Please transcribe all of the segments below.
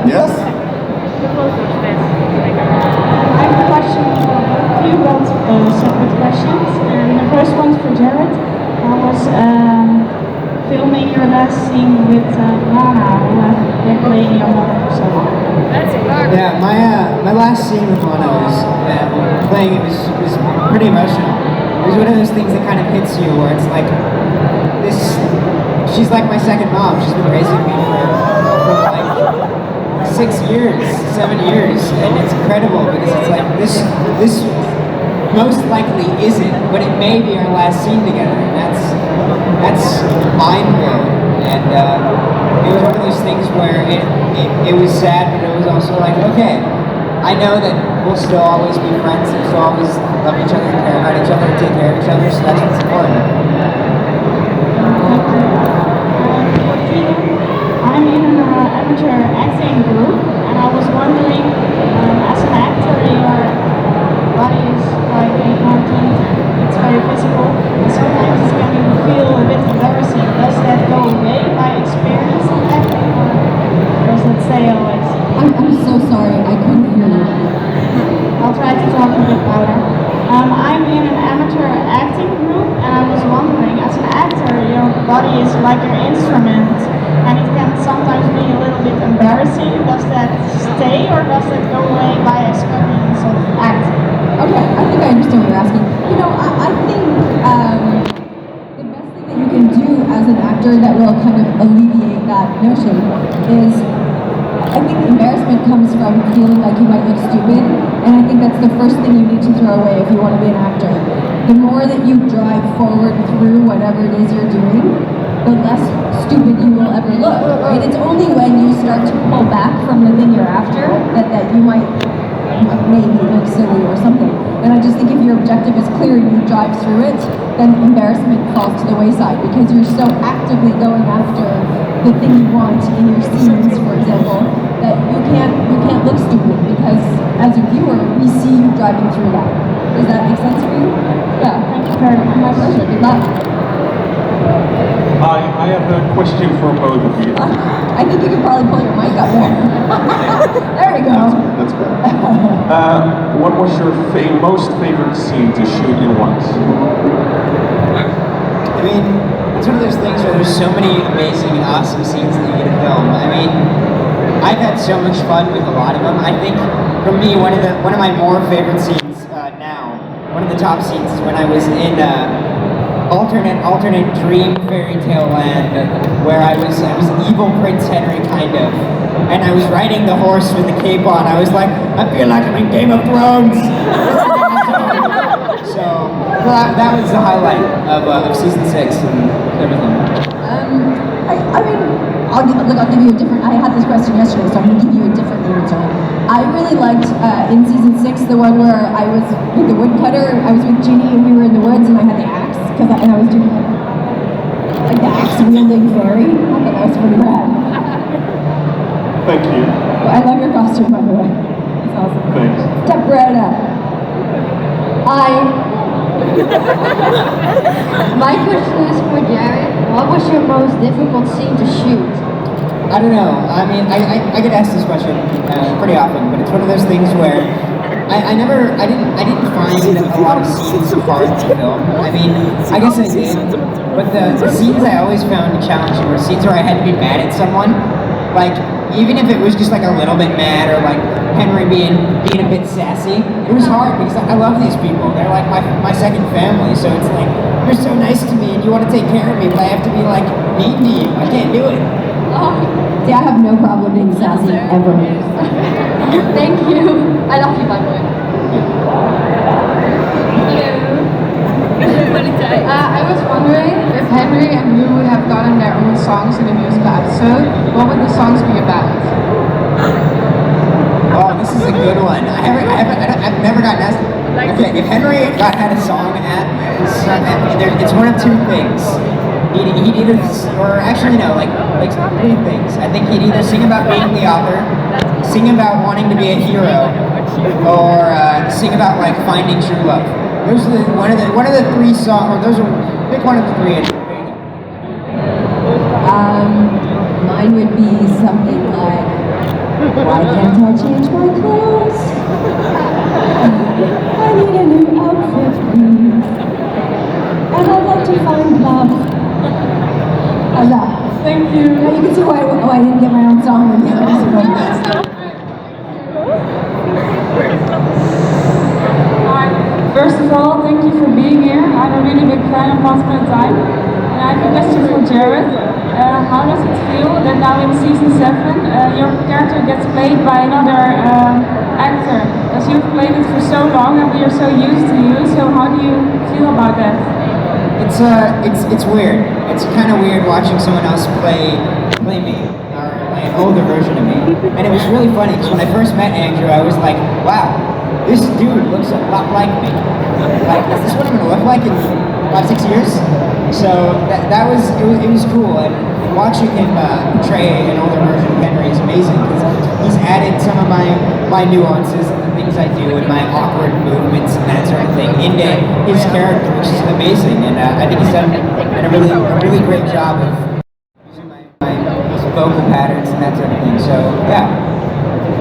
Yes? I have a question, a few separate questions. And the first one's for Jared. I was filming your last scene with Lana, who have been playing your mother for so long. Yeah, my last scene with Lana was playing. It was pretty emotional. It was one of those things that kind of hits you, where it's like this. She's like my second mom. She's been raising me for like 6 years, 7 years, and it's incredible because it's like this most likely isn't, but it may be our last scene together, and that's mind blowing. And it was one of those things where it was sad, but it was also like, okay, I know that we'll still always be friends, and still always love each other, care about each other, take care of each other, so that's what's important. I'm in an amateur acting group, and I was wondering, as an actor, your body is quite important, it's very physical, and sometimes it can feel a bit embarrassing. Does that go away by experiencing acting, or does it stay always? I'm so sorry, I couldn't hear you. I'll try to talk a bit louder. I'm in an amateur acting group, and I was wondering, as an actor, your body is like your instrument, and it can sometimes be a little bit embarrassing. Does that stay, or does that go away by experience of acting? Okay, I think I understand what you're asking. You know, I think the best thing that you can do as an actor that will kind of alleviate that notion is, I think embarrassment comes from feeling like you might look stupid, and I think that's the first thing you need to throw away if you want to be an actor. The more that you drive forward through whatever it is you're doing, the less stupid you will ever look, right? It's only when you start to pull back from the thing you're after that you might maybe look silly or something. And I just think if your objective is clear and you drive through it, then embarrassment falls to the wayside because you're so actively going after the thing you want in your scenes, for example, that you can't look stupid because as a viewer, we see you driving through that. Does that make sense for you? Yeah, thank you very much. My pleasure. Good luck. I have a question for both of you. I think you could probably pull your mic up there. There we go. That's better. What was your most favorite scene to shoot in once? I mean, it's one of those things where there's so many amazing and awesome scenes that you get to film. I mean, I've had so much fun with a lot of them. I think, for me, one of my more favorite scenes now, one of the top scenes is when I was in alternate dream fairy tale land, where I was evil Prince Henry, kind of, and I was riding the horse with the cape on. I was like, I feel like I'm in Game of Thrones. So that was the highlight of season 6 and everything. I mean, I'll give you a different. I had this question yesterday, so I'm going to give you a different answer. I really liked in season 6 the one where I was with the woodcutter. I was with Ginny and we were in the woods and I had the axe and I was doing like the axe wielding fairy. I thought that was pretty rad. Thank you. Well, I love your costume, by the way. It's awesome. Thanks. Step right up. My question is for Jared. What was your most difficult scene to shoot? I don't know. I mean, I get asked this question pretty often, but it's one of those things where I didn't find a lot of scenes hard to film. I mean, I guess I did, but the scenes I always found challenging were scenes where I had to be mad at someone. Like, even if it was just like a little bit mad, or like Henry being a bit sassy, it was hard because I love these people. They're like my second family, so it's like, you're so nice to me and you want to take care of me, but I have to be like mean to you. I can't do it. See, I have no problem being sassy ever. Thank you. I love you, by the way. I was wondering if Henry and you would have gotten their own songs in the musical episode, what would the songs be about? Oh, this is a good one. I've never gotten asked. Okay, if Henry had a song it's one of two things. He'd either, or actually no, like 3 things. I think he'd either sing about being the author, sing about wanting to be a hero, or sing about like finding true love. Those are one of the 3 songs. Or those are, pick one of the 3. Mine would be something like Why can't I change my clothes? I need a new outfit, please. And I'd like to find love. How's that? Thank you. Now you can see why I didn't get my own song in the other musical. First of all, thank you for being here. I'm a really big fan of Once Upon a Time. And I have a question for Jared. How does it feel that now in season 7 your character gets played by another actor? Because you've played it for so long and we are so used to you, so how do you feel about that? It's weird. It's kind of weird watching someone else play me, or play an older version of me. And it was really funny because when I first met Andrew, I was like, wow, this dude looks a lot like me. Like, is this what I'm gonna look like in 5-6 years? So it was cool. And watching him portray an older version of Henry is amazing because he's added some of my nuances and the things I do and my awkward movements and that sort of thing into his character, which is amazing. And I think he's done a really great job of using my vocal patterns and that sort of thing. So yeah.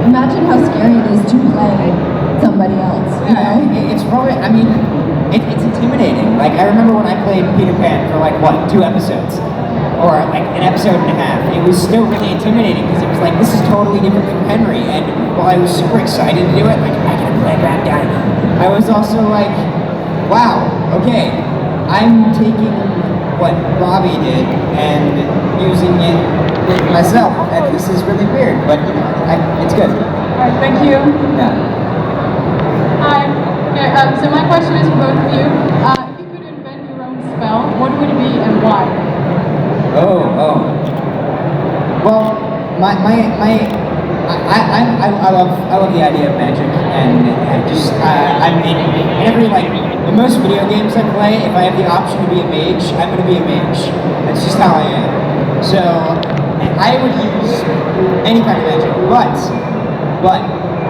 Imagine how scary it is to play somebody else. Yeah, it's probably, I mean, it's intimidating. Like, I remember when I played Peter Pan for like, what, 2 episodes? Or like an episode and a half. It was still really intimidating because it was like, this is totally different from Henry. And while I was super excited to do it, like, I can play that guy. I was also like, wow, okay, I'm taking what Robbie did and using it with myself. And this is really weird, but you know, it's good. Alright, thank you. Yeah. Hi. Okay, so my question is for both of you. If you could invent your own spell, what would it be and why? Oh. Well, I love the idea of magic, and I'm in every, like, in most video games I play, if I have the option to be a mage, I'm gonna be a mage. That's just how I am. So I would use any kind of magic, but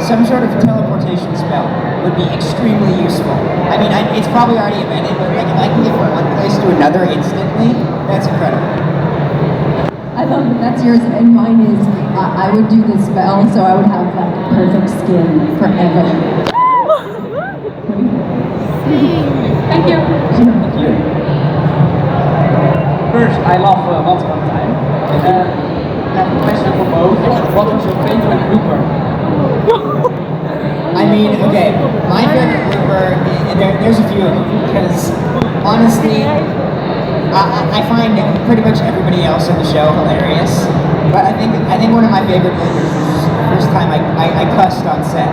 some sort of teleportation spell would be extremely useful. I mean, it's probably already invented, but like if I can get from one place to another instantly, that's incredible. I love that that's yours, and mine is I would do this spell so I would have like perfect skin forever. Thank you. Thank you. First, I love Once Upon a Time. I have a question for both. What was your favorite blooper? I mean, okay, my favorite blooper, there's a few of them, because honestly, I find pretty much everybody else on the show hilarious, but I think one of my favorite bloopers was the first time I cussed on set.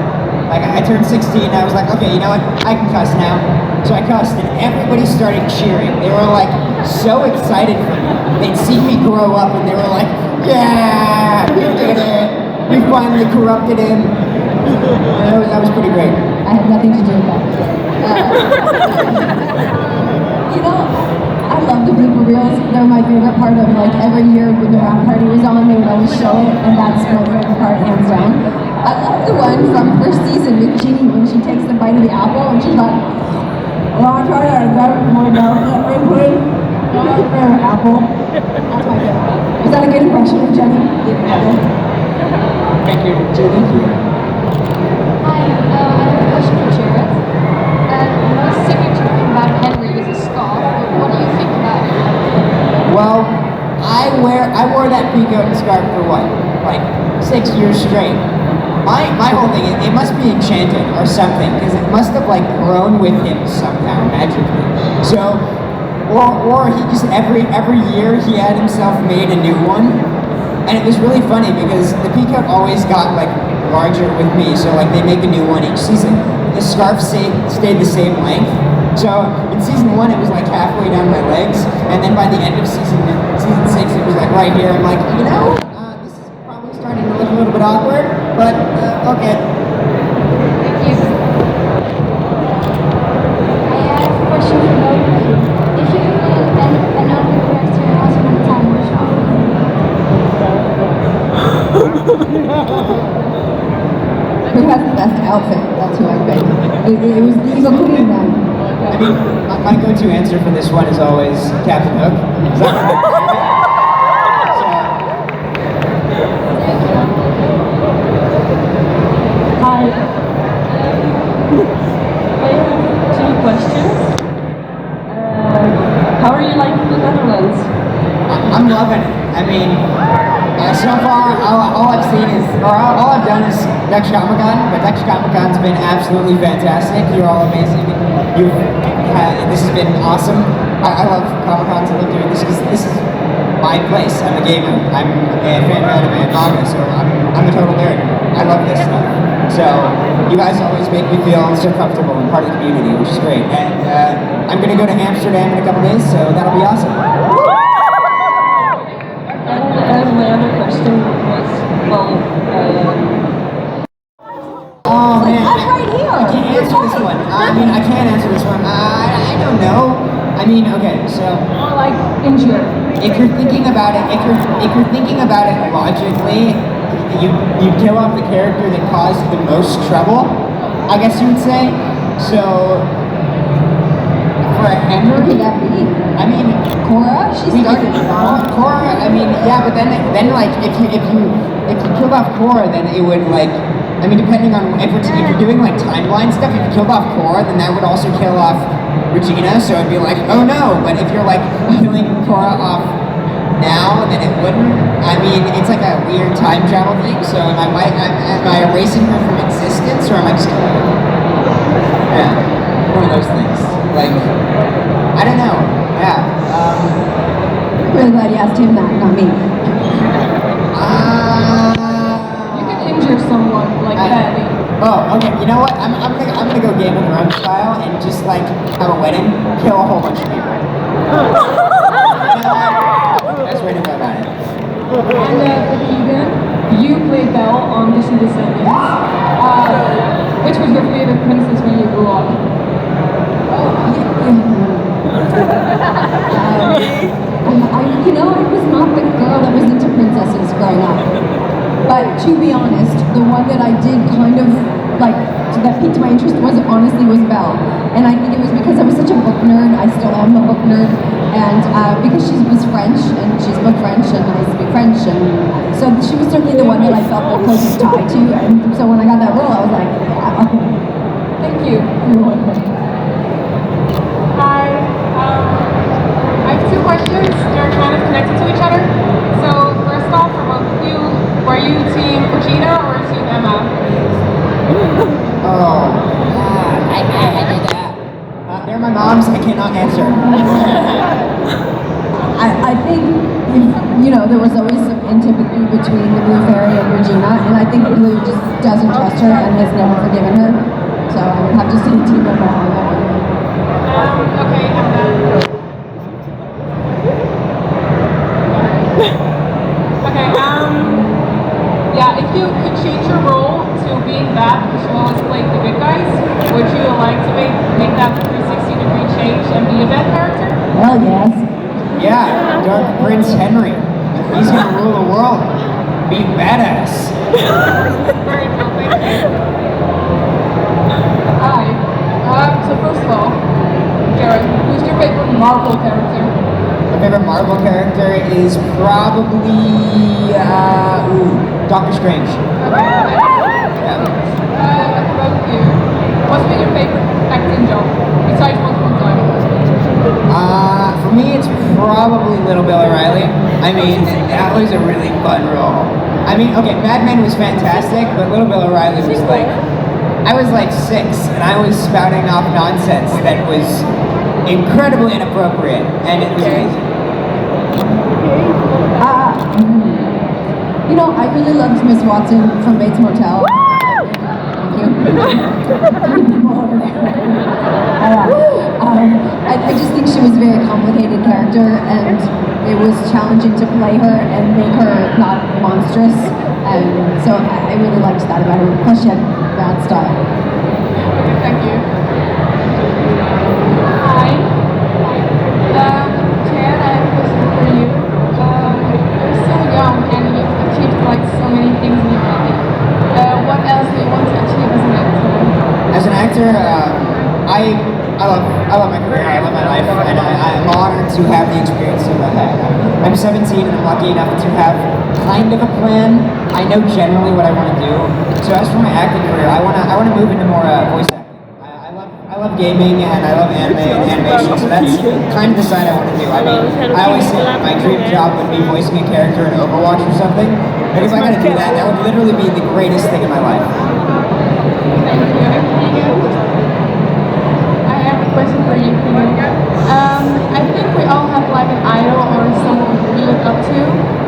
Like, I turned 16 and I was like, okay, you know what, I can cuss now. So I cussed and everybody started cheering. They were like so excited for me. They'd see me grow up and they were like, yeah, we did it. We finally corrupted him. That was pretty great. I had nothing to do with that. You know, I love the blooper reels. They're my favorite part of, like, every year when the rap party was on, they would always show it, and that's my favorite part, hands down. I love the one from first season with Ginny when she takes the bite of the apple and she's like, well, I tried to grab it more down that way, apple. That's my favorite. Is that a good impression of Jenny? Apple. Thank you. Thank you. Hi, I have a question for Jared. The most signature thing about Henry is a scarf. What do you think about it? Well, I wore that peacoat and scarf for what, like 6 years straight. My whole thing is it must be enchanted or something because it must have like grown with him somehow magically. So, or he just every year he had himself made a new one, and it was really funny because the peacoat always got like larger with me. So like they make a new one each season. The scarf stayed the same length. So in season 1 it was like halfway down my legs, and then by the end of season 6 it was like right here. I'm like, you know, this is probably starting to look a little bit awkward, but okay. Thank you. I have a question for both of you. If you could invent another character in Once Upon a Time, which one would it Who has the best outfit? That's who I picked. It was the Evil Queen then. I mean, my go-to answer for this one is always Captain Hook. So, seen is, or all I've done is Dutch Comic Con, but Dutch Comic Con's been absolutely fantastic. You're all amazing. This has been awesome. I love Comic Cons. I love doing this because this is my place. I'm a gamer. I'm a fan of anime and manga, so I'm a total nerd. I love this stuff. So you guys always make me feel so comfortable and part of the community, which is great. And I'm gonna go to Amsterdam in a couple days, so that'll be awesome. And my other question was, Oh man, I'm right here. I can't answer this one. I mean, I can't answer this one. I don't know. I mean, okay, so More like injured. if you're thinking about it, if you're thinking about it logically, you kill off the character that caused the most trouble, I guess you would say. So for a Who could Henry, that be? I mean, Cora? She started it all. Cora. I mean, yeah, but then like if you killed off Cora, then it would like. I mean, depending on if you're doing like timeline stuff, if you killed off Cora, then that would also kill off Regina. So it'd be like, oh no. But if you're like killing Cora off now, then it wouldn't. I mean, it's like a weird time travel thing. So am I erasing her from existence, or am I just killing her? Yeah, one of those things. Like, I don't know. Yeah. I'm really glad you asked him that, not me. You can injure someone like that. Oh, okay. You know what? I'm gonna go Game of Thrones style and just like have a wedding, kill a whole bunch of people. You know what? That's way to go about it. And for Keegan, you played Belle on Disney Descendants. Which was your favorite princess when you grew up? I was not the girl that was into princesses growing up. But to be honest, the one that I did kind of like that piqued my interest was Belle. And I think it was because I was such a book nerd. I still am a book nerd, and because she was French and she spoke French and I speak French, and so she was certainly the one that I felt the closest tie to. And so when I got that role, I was like, yeah. Thank you. You're welcome. Hi. I have two questions. They're kind of connected to each other. So first off, for both of you, were you team Regina or team Emma? Oh, I did that. They're my moms. I cannot answer. I think, there was always some antipathy between the Blue Fairy and Regina, and I think Blue just doesn't trust her and has never forgiven her. So I would have to say Team Emma on that one. Okay, and then... Okay, yeah, if you could change your role to being bad, because you always played the good guys, would you like to make that 360-degree change and be a bad character? Hell yes. Yeah, Dark Prince Henry. He's gonna rule the world. Be badass. Very cool, thank you. Hi. So first of all, Jared, who's your favorite Marvel character? My favorite Marvel character is probably Doctor Strange. Okay. Yeah. For both of you, what's been your favorite acting job besides Once Upon a Time? For me, it's probably Little Bill O'Reilly. I mean, that was a really fun role. I mean, okay, Mad Men was fantastic, but Little Bill O'Reilly was like, I was like 6, and I was spouting off nonsense that was incredibly inappropriate, and it was amazing. I really loved Miss Watson from Bates Motel. Thank you. People over there. I just think she was a very complicated character, and it was challenging to play her and make her not monstrous. And so I really liked that about her. Plus, she had bad style. Okay, thank you. Hi. Chad, I have a question for you. You're so young and you've achieved like so many things in your life. What else do you want to achieve as an actor? As an actor, I love my career, I love my life, and I'm honored to have the experience that I've had. I'm 17 and I'm lucky enough to have kind of a plan. I know generally what I want to do. So as for my acting career, I want to move into more voice acting. I love gaming and I love anime and animation, so that's kind of the side I want to do. I mean, I always say my dream job would be voicing a character in Overwatch or something. Like, if I gotta do that, that would literally be the greatest thing in my life. Thank you, Keegan. I have a question for you, Keegan. I think we all have like an idol or someone we look up to.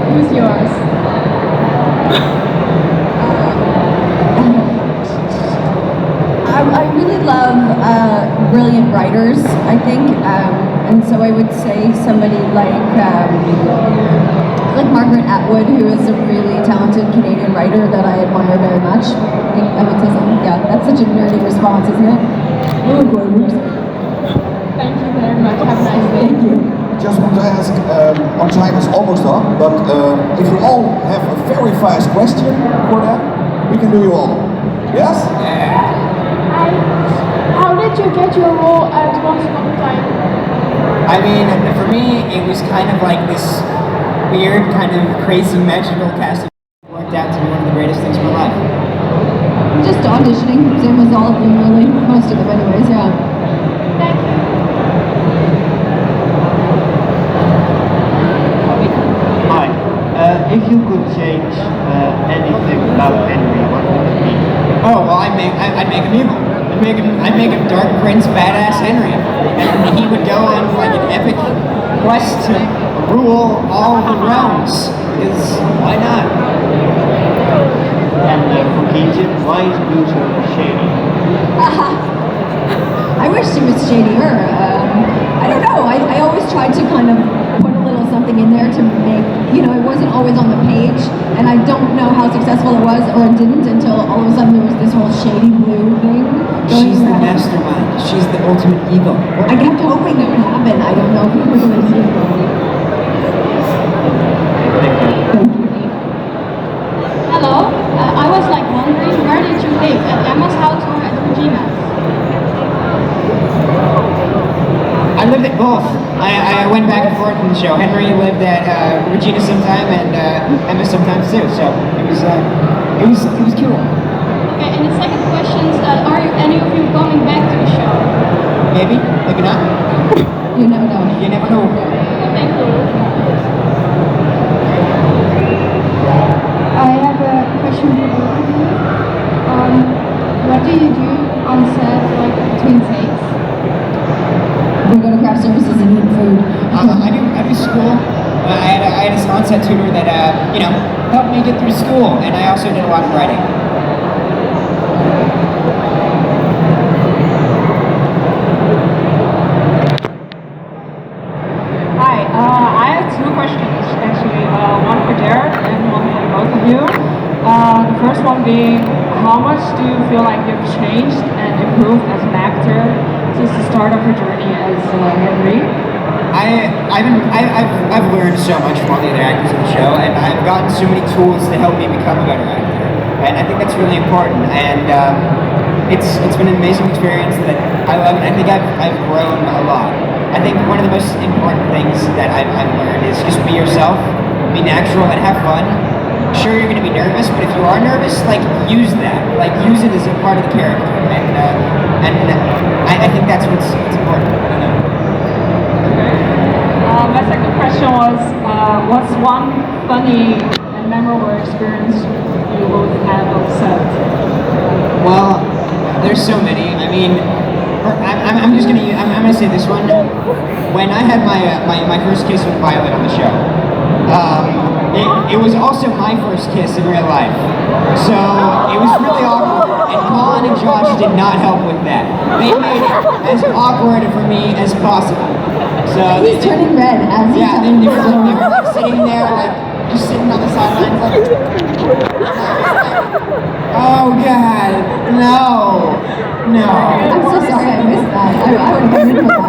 Who's yours? I really love brilliant writers, I think, and so I would say somebody like Margaret Atwood, who is a really talented Canadian writer that I admire very much. I would say something. Yeah, that's such a nerdy response, isn't it? Thank you very much. Have a nice day. Thank you. Just want to ask, our time is almost up, but if you all have a very fast question for that, we can do you all. Yes? How did you get your role at Once Upon a Time? I mean, for me, it was kind of like this weird, kind of crazy, magical casting. Worked out to be one of the greatest things of my life. Just auditioning, same as all of them, really. Most of them, anyways. Yeah. Thank you. Hi. If you could change anything about Henry, what would it be? Oh well, I'd make him evil. I'd make him Dark Prince, badass Henry, and he would go on like an epic quest to rule all the realms. Because why not? And for Keegan, why is Blue so shady? I wish she was shadier. I don't know. I always tried to kind of put a little something in there to make, it wasn't always on the page, and I don't know how successful it was or it didn't until all of a sudden there was this whole shady blue thing going She's the around. mastermind. She's the ultimate evil. I kept hoping it would happen. I don't know if it really did. Hello. I was like wondering, where did you live? At Emma's house or at Regina's? I lived at both. I went back and forth in the show. Henry lived at Regina sometime and Emma sometimes too. So it was cool. Okay, and the second question is, are any of you coming back to the show? Maybe, maybe not. You never know. You never know. Thank you. I have a question for you. What do you do on set, like between takes? We go to craft services and eat food. I do school. I had a on-set tutor that helped me get through school, and I also did a lot of writing. Hi, I have two questions actually, one for Jared and one for both of you. The first one being, how much do you feel like you've changed and improved as an actor since the start of your journey as Henry? I've learned so much from all the other actors in the show, and I've gotten so many tools to help me become a better actor. And I think that's really important. And it's been an amazing experience that I love, and I think I've grown a lot. I think one of the most important things that I've learned is just be yourself, be natural, and have fun. Sure, you're going to be nervous, but if you are nervous, use that. Use it as a part of the character. And I think that's what's important. I don't know. My second question was, what's one funny and memorable experience you both had on set? Well, there's so many. I mean, I'm gonna say this one. When I had my first kiss with Violet on the show, it was also my first kiss in real life. So it was really awkward, and Colin and Josh did not help with that. They made it as awkward for me as possible. So He's turning red as he's yeah, telling they the were story. sitting there, just sitting on the sidelines, oh God, no. I'm so sorry I missed that. I would have been into that.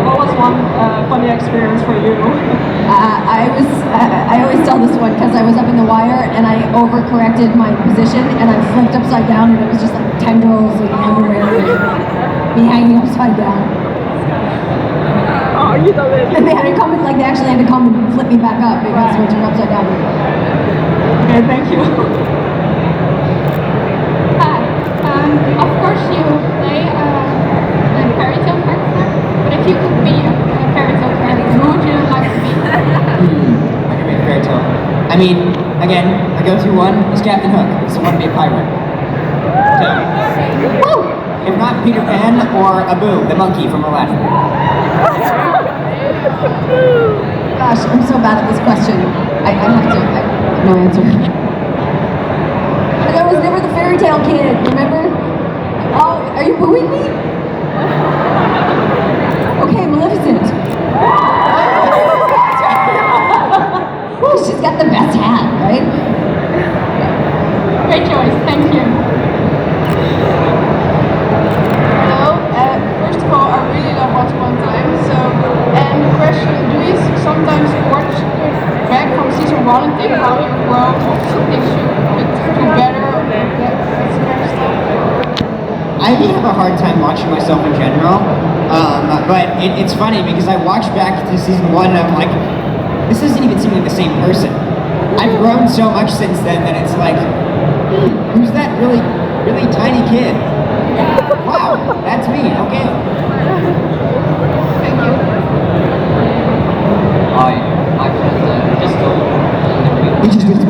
What was one funny experience for you? I always tell this one because I was up in the wire and I overcorrected my position and I flipped upside down and it was just like tendrils and underwear and me hanging upside down. Oh, you know it. And they had to come and they actually had to come and flip me back up because we turned upside down. Okay, thank you. Hi. Of course you play a fairy tale character, but if you could be a fairy tale character, who would you like to be? I mean, again, my go-to one is Captain Hook. I just want to be a pirate. So, woo! If not Peter Pan or Abu, the monkey from Aladdin. Gosh, I'm so bad at this question. I have no answer. But I was never the fairy tale kid, remember? Oh, are you booing me? Okay, Maleficent. Oh, she's got the best hat, right? Great choice, thank you. Hello. First of all, I really love Once Upon a Time. And the question: do you sometimes watch back from season 1 and think how you've grown, or things you could do better, or that kind of stuff? I have a hard time watching myself in general, but it's funny because I watch back to season 1 and I'm like, this doesn't even seem like the same person. I've grown so much since then that it's like, who's that really tiny kid? Wow, that's me, okay. Thank you. Hi, my friend just told He just did